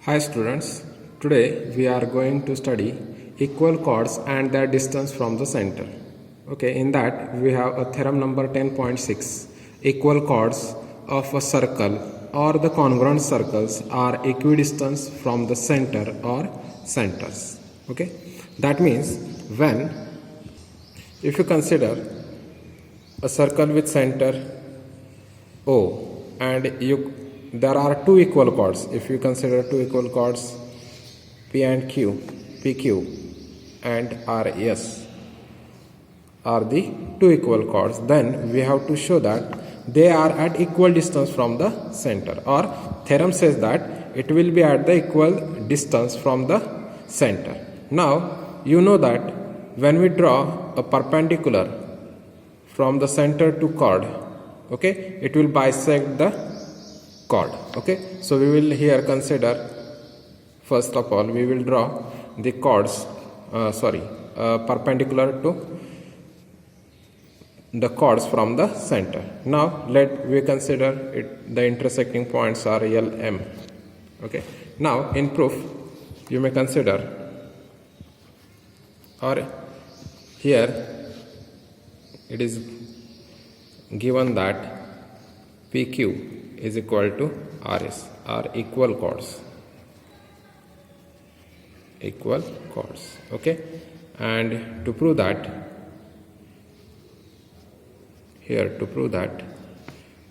Hi students, today we are going to study equal chords and their distance from the center. Okay, in that we have a theorem number 10.6. Equal chords of a circle or the congruent circles are equidistant from the center or centers. Okay, that means when if you consider a circle with center O and there are two equal chords. If you consider two equal chords P and Q, PQ and RS are the two equal chords, then we have to show that they are at equal distance from the center, or theorem says that it will be at the equal distance from the center. Now you know that when we draw a perpendicular from the center to chord, okay, it will bisect the chord. Okay, so we will here consider, first of all we will draw the chords perpendicular to the chords from the center. Now let we consider it, the intersecting points are L, M. Okay, now in proof you may consider, or here it is given that PQ is equal to RS are equal chords. Okay, and to prove that,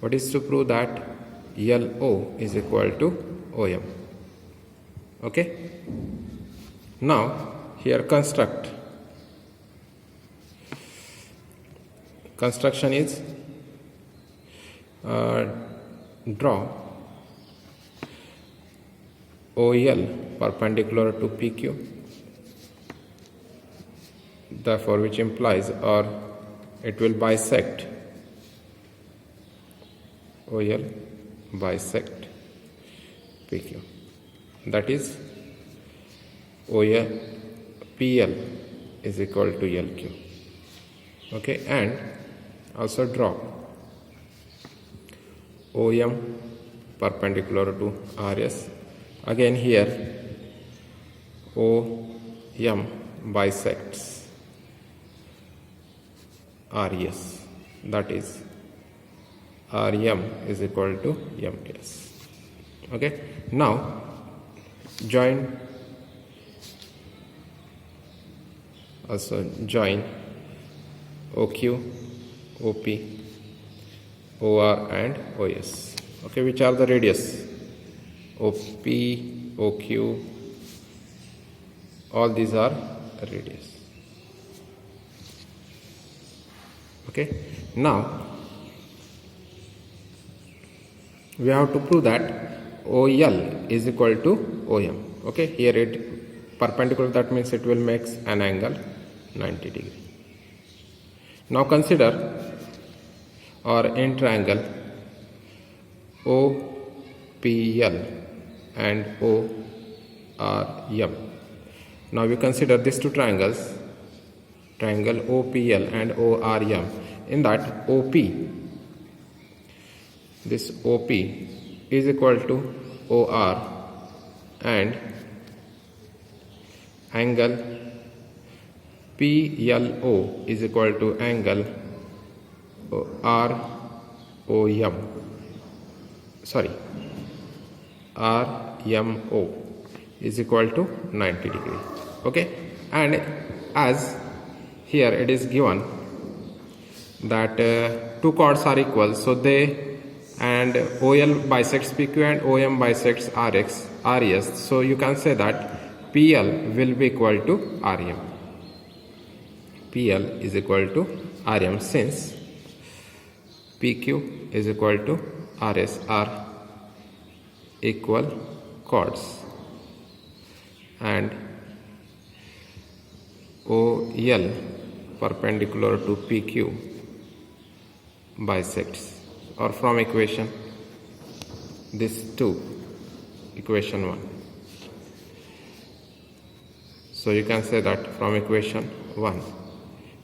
what is to prove that LO is equal to OM. Okay, now here construction is draw OL perpendicular to PQ, therefore which implies, or it will bisect OL bisect PQ, that is OL PL is equal to LQ. Okay, and also draw OM perpendicular to RS. Again here OM bisects RS, that is RM is equal to MS. Okay, now join OQ, OP, OR and OS. Okay, which are the radius? OP, OQ, all these are radius. Okay, now we have to prove that OL is equal to OM. Okay, here it perpendicular, that means it will make an angle 90 degree. Now consider, or in triangle OPL and ORM. Now we consider these two triangles, triangle OPL and ORM. In that OP, this OP is equal to OR and angle PLO is equal to angle RMO is equal to 90 degree. Okay, and as here it is given that two chords are equal, so they, and OL bisects PQ and OM bisects RS, so you can say that PL will be equal to RM. PL is equal to RM, since PQ is equal to RS are equal chords and OL perpendicular to PQ bisects, or from equation this 2, equation 1. So you can say that from equation 1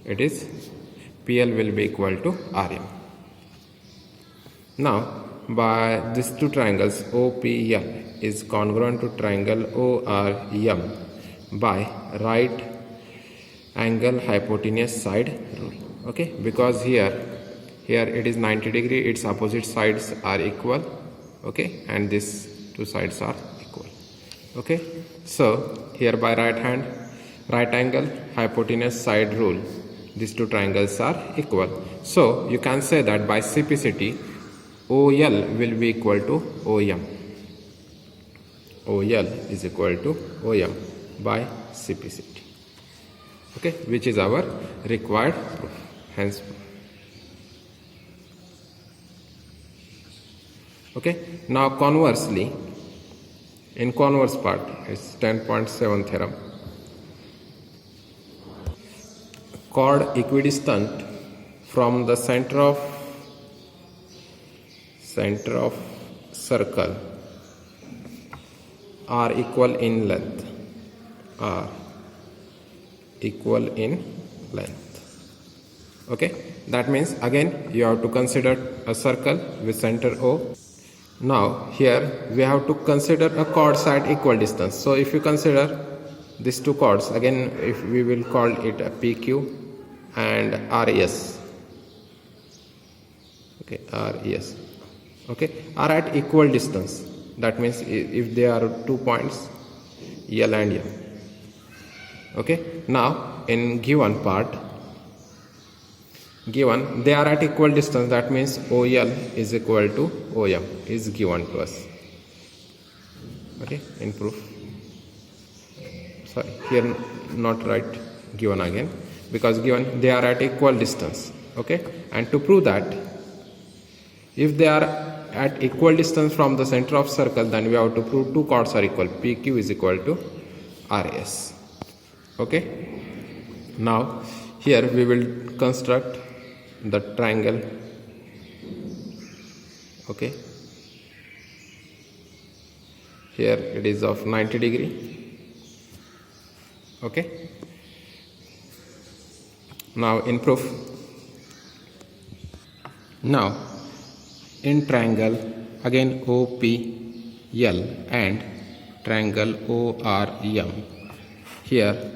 it is PL will be equal to RM. Now by these two triangles OPL is congruent to triangle ORM by right angle hypotenuse side rule. Okay, because here it is 90 degree, its opposite sides are equal. Okay, and these two sides are equal. Okay, so here by right angle hypotenuse side rule, these two triangles are equal. So you can say that by CPCT OL will be equal to OM. OL is equal to OM by CPCT. Okay, which is our required proof. Hence, okay, now conversely, in converse part, it's 10.7 theorem. Chord equidistant from the center of circle are equal in length. Are equal in length. Okay, that means again you have to consider a circle with center O. Now here we have to consider a chords at equal distance. So if you consider these two chords, again if we will call it a PQ and RS. Okay, RS. Okay, are at equal distance. That means if there are 2 points L and M. Okay, now in given part, given they are at equal distance, that means OL is equal to OM is given to us. Okay, in proof, sorry, here not write given again, because given they are at equal distance. Okay, and to prove that if they are at equal distance from the center of circle, then we have to prove two chords are equal. PQ is equal to RS. Okay, now here we will construct the triangle. Okay, here it is of 90 degree. Okay, now in proof, now in triangle again OPL and triangle ORM, here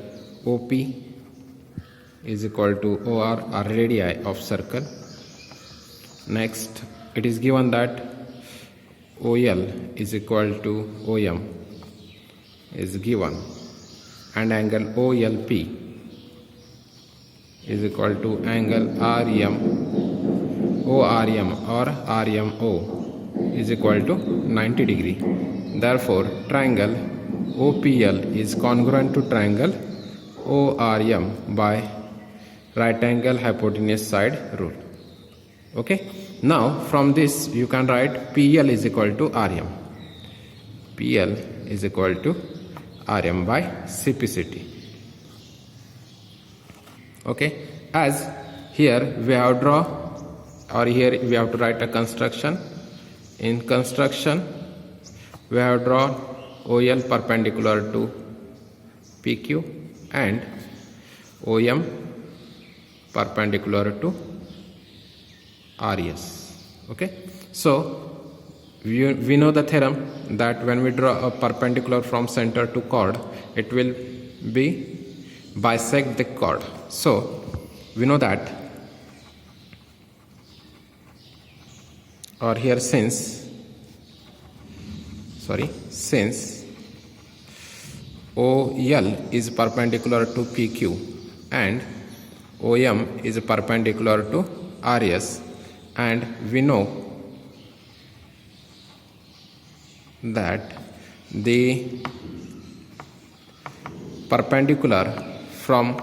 OP is equal to OR are radii of circle. Next it is given that OL is equal to OM is given, and angle OLP is equal to angle ORM or RMO is equal to 90 degree. Therefore triangle OPL is congruent to triangle ORM by right angle hypotenuse side rule. Okay, now from this you can write PL is equal to RM. PL is equal to RM by CPCT. Okay, as here we have draw, or here we have to write a construction. In construction we have draw OL perpendicular to PQ and OM perpendicular to RS. Okay, so we know the theorem that when we draw a perpendicular from center to chord, it will be bisect the chord. So we know that, or here since OL is perpendicular to PQ and OM is perpendicular to RS, and we know that the perpendicular from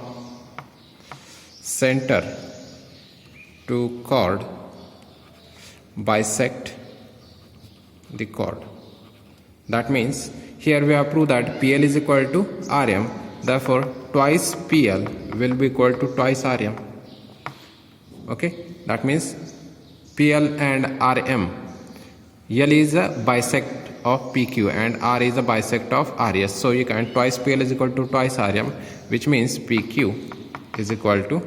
center to chord bisect the chord. That means here we have proved that PL is equal to RM, therefore twice PL will be equal to twice RM. Okay, that means PL and RM, L is a bisect of PQ and R is a bisect of RS, so you can twice PL is equal to twice RM, which means PQ is equal to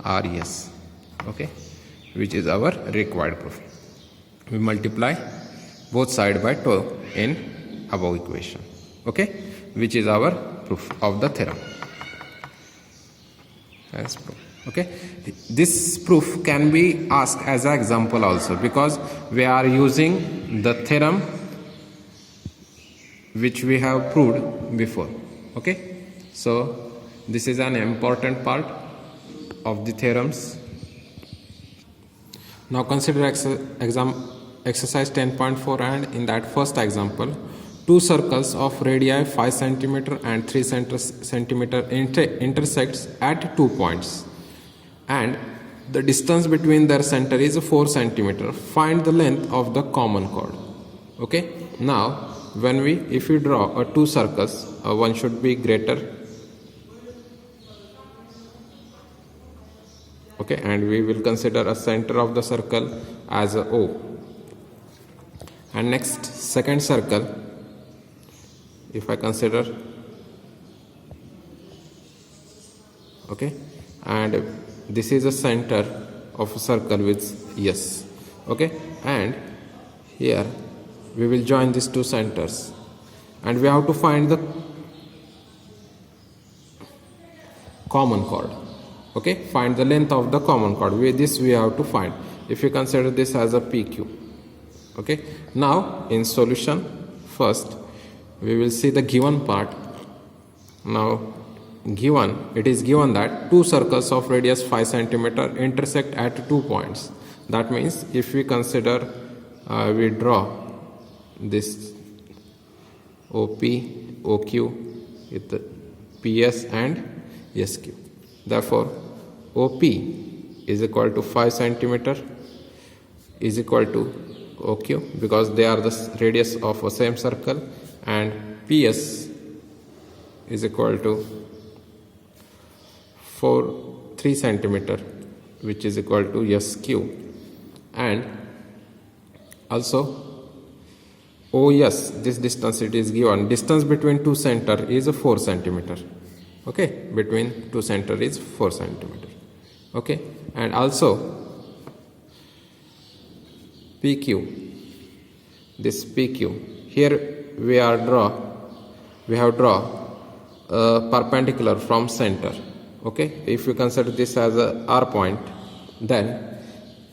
RS. Okay, which is our required proof. We multiply both sides by 2 in above equation. Okay, which is our proof of the theorem. As proof. Okay, this proof can be asked as an example also, because we are using the theorem which we have proved before. Okay, so this is an important part of the theorems. Now consider exercise 10.4, and in that first example, two circles of radii 5 cm and 3 cm intersects at 2 points, and the distance between their center is 4 cm. Find the length of the common chord. Okay, now if we draw two circles, one should be greater. Okay, and we will consider a center of the circle as a O. And next, second circle, if I consider, okay, and this is a center of a circle with S. Okay, and here we will join these two centers, and we have to find the common chord. Okay, find the length of the common chord. This we have to find. If you consider this as a PQ. Okay, now in solution, first we will see the given part. Now it is given that two circles of radius 5 cm intersect at 2 points. That means if we consider, we draw this OP, OQ with the PS and SQ. Therefore, OP is equal to 5 cm is equal to OQ, because they are the radius of a same circle, and PS is equal to 3 cm, which is equal to SQ, and also OS, this distance it is given. Distance between two center is 4 cm. Okay, between two center is 4 cm. Okay, and also PQ, this PQ, here we have draw perpendicular from center. Okay, if you consider this as a R point, then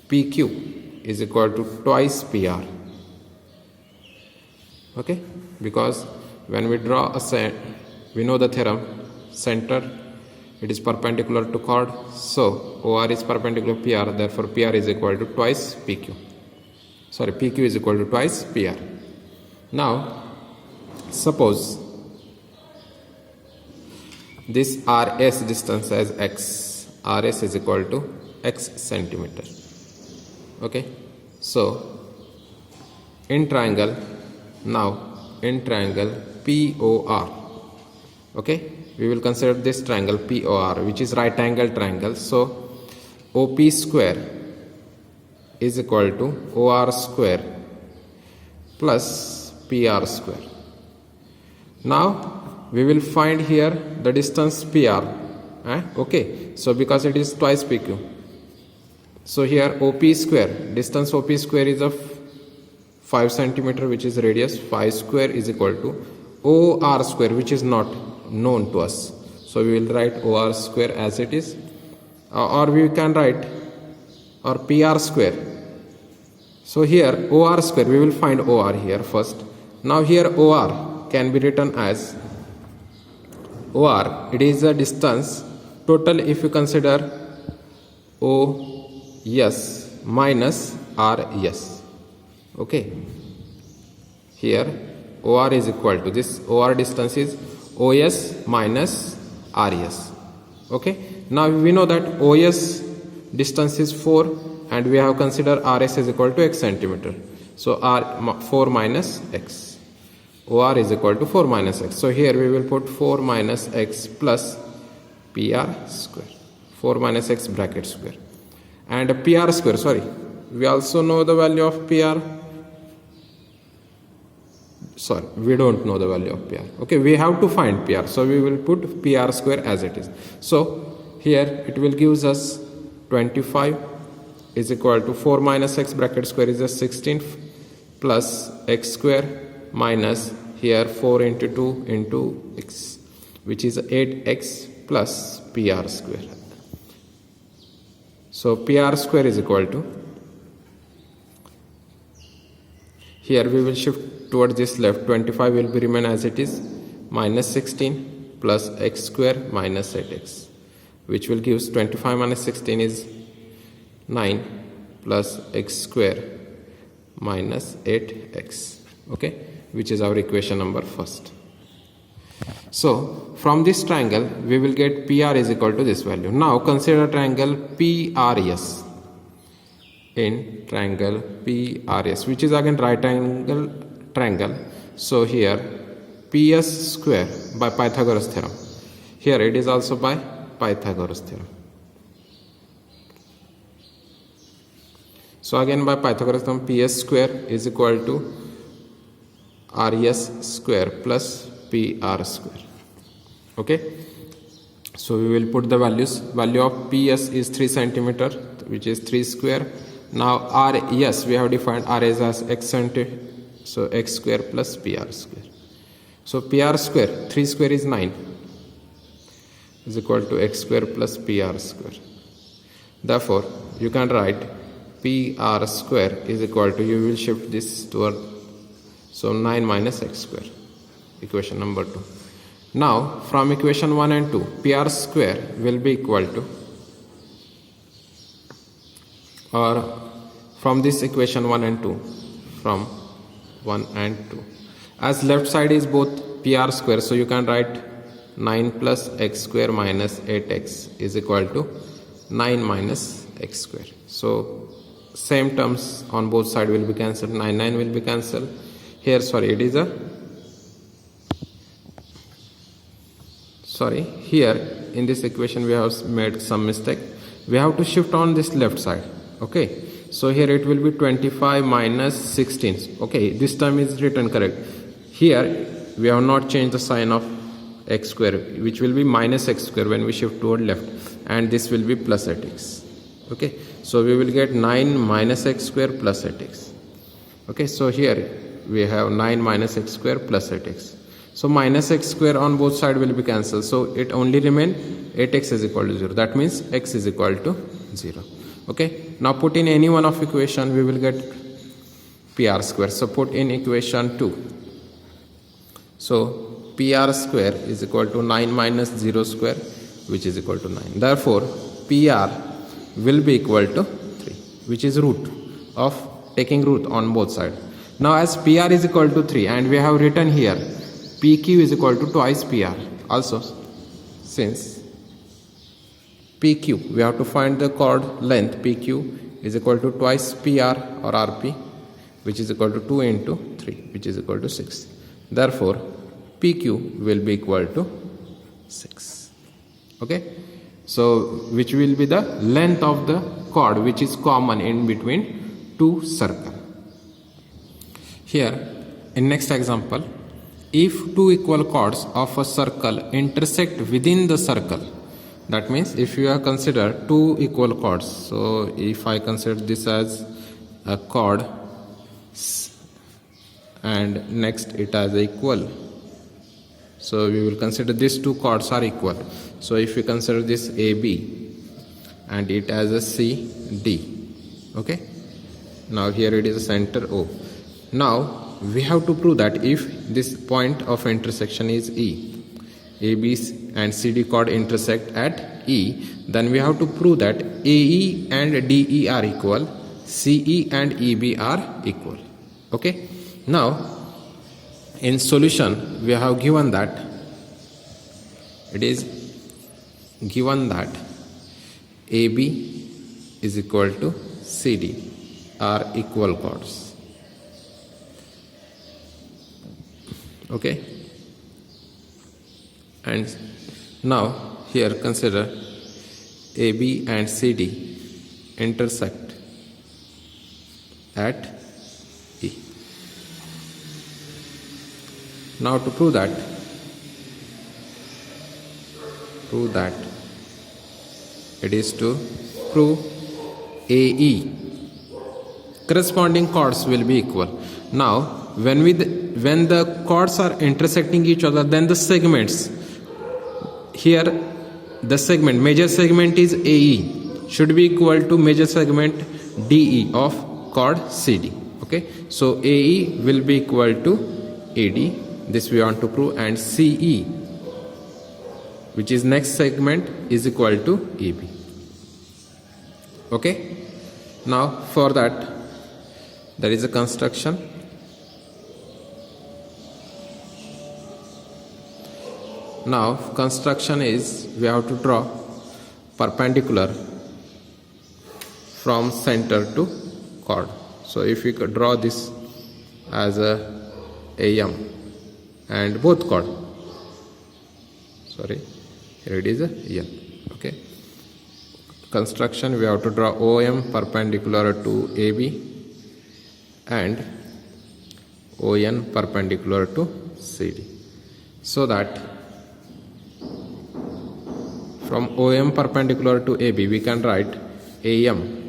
PQ is equal to twice PR. Okay, because when we draw we know the theorem, center it is perpendicular to chord, so OR is perpendicular to PR, therefore PR is equal to twice PQ. Sorry, PQ is equal to twice PR. Now suppose this RS distance as X, RS is equal to X centimeter. Okay, so in triangle, POR, okay, we will consider this triangle POR, which is right angle triangle. So OP square is equal to OR square plus PR square. Now we will find here the distance PR. Okay, so because it is twice PQ, so here OP square, distance OP square is of 5 cm, which is radius. 5 square is equal to OR square, which is not known to us, so we will write OR square as it is, or we can write or PR square. So here OR square, we will find OR here first. Now here OR can be written as OR, it is a distance total if you consider OS minus RS. Okay, here OR is equal to, this OR distance is OS minus RS. Okay, now we know that OS distance is 4, and we have considered RS is equal to X centimeter. So 4 minus X. OR is equal to 4 minus X. So here we will put 4 minus X plus PR square. 4 minus X bracket square. And PR square, sorry, we also know the value of PR. Sorry, we don't know the value of PR. Okay, we have to find PR. So we will put PR square as it is. So here it will give us 25 is equal to 4 minus X bracket square is a 16 plus X square minus here 4 into 2 into x, which is 8x plus PR square. So PR square is equal to, here we will shift towards this left, 25 will be remain as it is, minus 16 plus x square minus 8x, which will give 25 minus 16 is 9 plus x square minus 8x, okay, which is our equation number first. So from this triangle we will get PR is equal to this value. Now consider triangle PRS. In triangle PRS, which is again right angle triangle, so here PS square by Pythagoras theorem, here it is also by Pythagoras theorem. So again by Pythagoras theorem, PS square is equal to RS square plus PR square, okay. So we will put the values. Value of PS is 3 centimeter, which is 3 square. Now RS we have defined RS as x centimeter, so x square plus PR square. So PR square, 3 square is 9, is equal to x square plus PR square. Therefore you can write PR square is equal to, you will shift this toward, so 9 minus x square, equation number 2. Now from equation 1 and 2, PR square will be equal to, or from this equation 1 and 2, from 1 and 2, as left side is both PR square, so you can write 9 plus x square minus 8x is equal to 9 minus x square. So same terms on both sides will be cancelled, 9 will be cancelled. Here it is here in this equation we have made some mistake. We have to shift on this left side, okay. So here it will be 25 minus 16, okay, this term is written correct. Here we have not changed the sign of x square, which will be minus x square when we shift toward left, and this will be plus 8x, okay. So we will get 9 minus x square plus 8x, okay. So here we have 9 minus x square plus 8x. So minus x square on both sides will be cancelled, so it only remain 8x is equal to 0. That means x is equal to 0, okay. Now put in any one of equation, we will get PR square. So put in equation 2. So PR square is equal to 9 minus 0 square, which is equal to 9. Therefore PR will be equal to 3, which is root of taking root on both sides. Now as PR is equal to 3 and we have written here PQ is equal to twice PR. Also since PQ, we have to find the chord length PQ is equal to twice PR or RP, which is equal to 2 into 3, which is equal to 6. Therefore PQ will be equal to 6, okay. So which will be the length of the chord which is common in between two circles. Here in next example, if two equal chords of a circle intersect within the circle, that means if you have considered two equal chords, so if I consider this as a chord and next it as equal, so we will consider these two chords are equal. So if we consider this AB and it as a CD, okay. Now here it is a center O. Now we have to prove that if this point of intersection is E, AB and CD chord intersect at E, then we have to prove that AE and DE are equal, CE and EB are equal, okay. Now in solution we have given that it is given that AB is equal to CD are equal chords, okay. And now here consider AB and CD intersect at E. Now to prove that it is to prove AE corresponding chords will be equal. Now when the chords are intersecting each other, then the segments, here the segment, major segment is AE, should be equal to major segment DE of chord CD. Okay, so AE will be equal to AD, this we want to prove, and CE, which is next segment, is equal to AB. Okay, now for that there is a construction. Now construction is, we have to draw perpendicular from center to chord. So if we could draw this as a AM and both chord, sorry, here it is a M. Okay, construction, we have to draw OM perpendicular to AB and ON perpendicular to CD, so that from OM perpendicular to AB we can write AM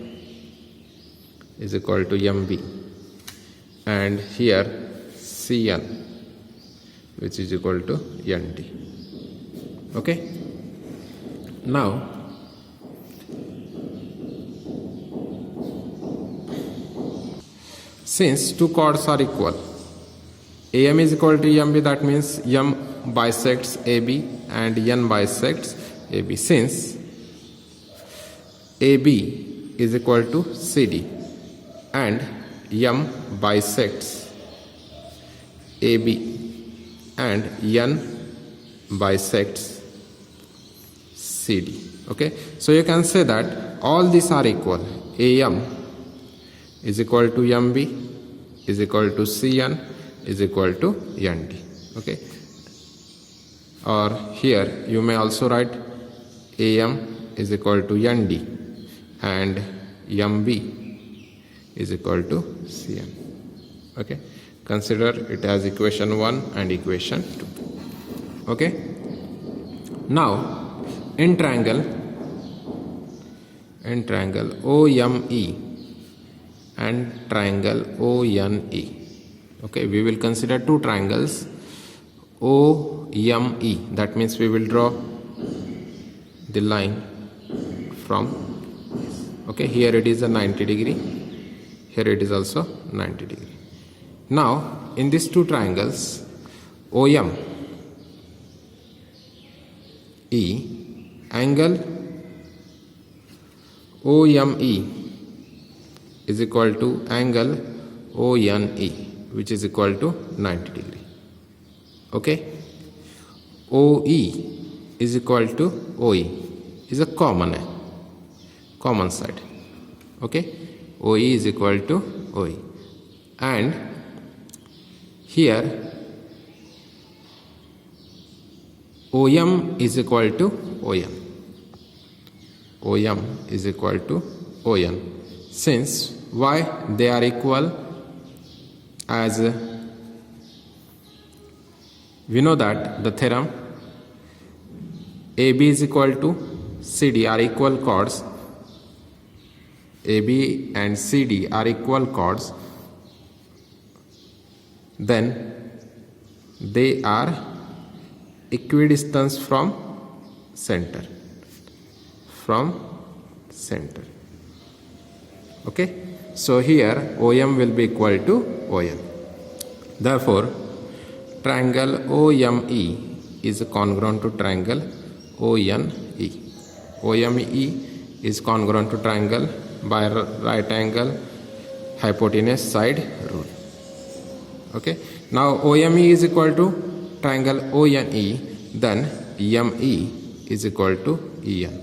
is equal to MB, and here CN, which is equal to ND. Okay, now since two chords are equal, AM is equal to MB, that means M bisects AB and N bisects AB. Since AB is equal to CD and M bisects AB and N bisects CD. Okay, so you can say that all these are equal. AM is equal to MB is equal to CN is equal to ND. Okay, or here you may also write AM is equal to ND and MB is equal to CN. Okay, consider it as equation 1 and equation 2. Okay, now in triangle OME and triangle ONE. Okay, we will consider two triangles OME, that means we will draw the line from, okay, here it is a 90 degree, here it is also 90 degree. Now in these two triangles OME, angle OME is equal to angle ONE, which is equal to 90 degree. Okay, OE is equal to OE, is a common side. Okay, OE is equal to OE, and here OM is equal to OM is equal to ON. Since why they are equal? As we know that the theorem AB is equal to CD are equal chords, AB and CD are equal chords, then they are equidistant from center. Okay, so here OM will be equal to ON. Therefore triangle OME is congruent to triangle ONE. OME is congruent to triangle by right angle hypotenuse side rule. Okay, now OME is equal to triangle ONE, then ME is equal to EN.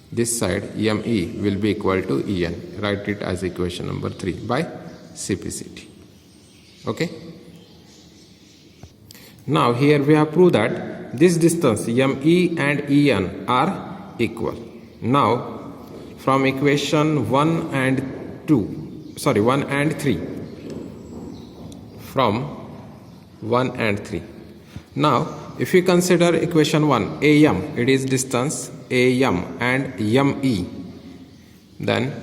This side ME will be equal to EN. Write it as equation number 3 by CPCT. Okay. Now here we have proved that this distance ME and EN are equal. Now from equation 1 and 3. From 1 and 3. Now if we consider equation 1, AM, it is distance AM and ME, then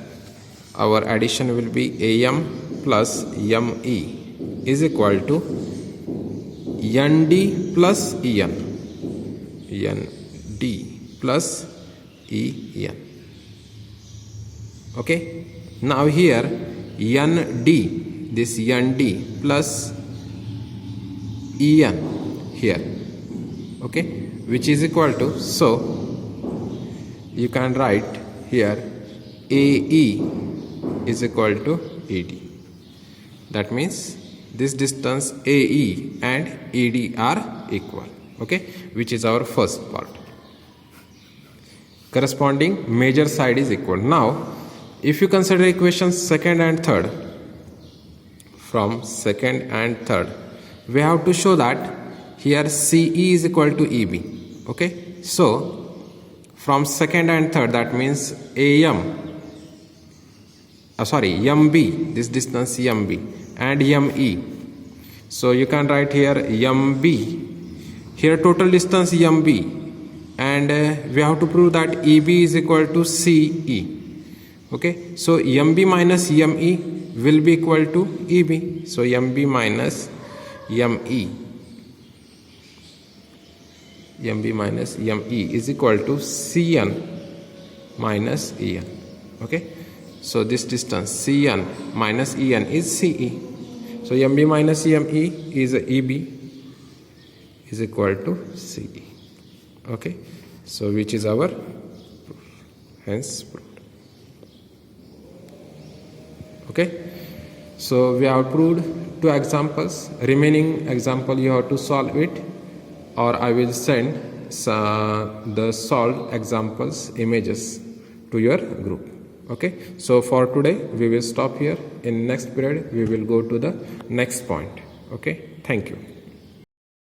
our addition will be AM plus ME is equal to ND plus EN. ND plus EN. Okay. Now here ND, this ND plus EN here. Okay. Which is equal to, so you can write here AE is equal to ED. That means this distance AE and ED are equal. Okay, which is our first part. Corresponding major side is equal. Now, if you consider equations second and third, from second and third, we have to show that here CE is equal to EB. Okay, so from second and third, that means MB, this distance MB and ME. So you can write here MB. Here total distance MB, and we have to prove that EB is equal to CE. Okay, so MB minus ME will be equal to EB. So MB minus ME. MB minus ME is equal to CN minus EN. Okay, so this distance CN minus EN is CE. So MB minus ME is EB is equal to CE. Okay, so which is our proof, hence proved. Okay, so we have proved 2 examples. Remaining example you have to solve it, or I will send the solved examples images to your group. Okay, so for today we will stop here. In next period we will go to the next point. Okay, thank you.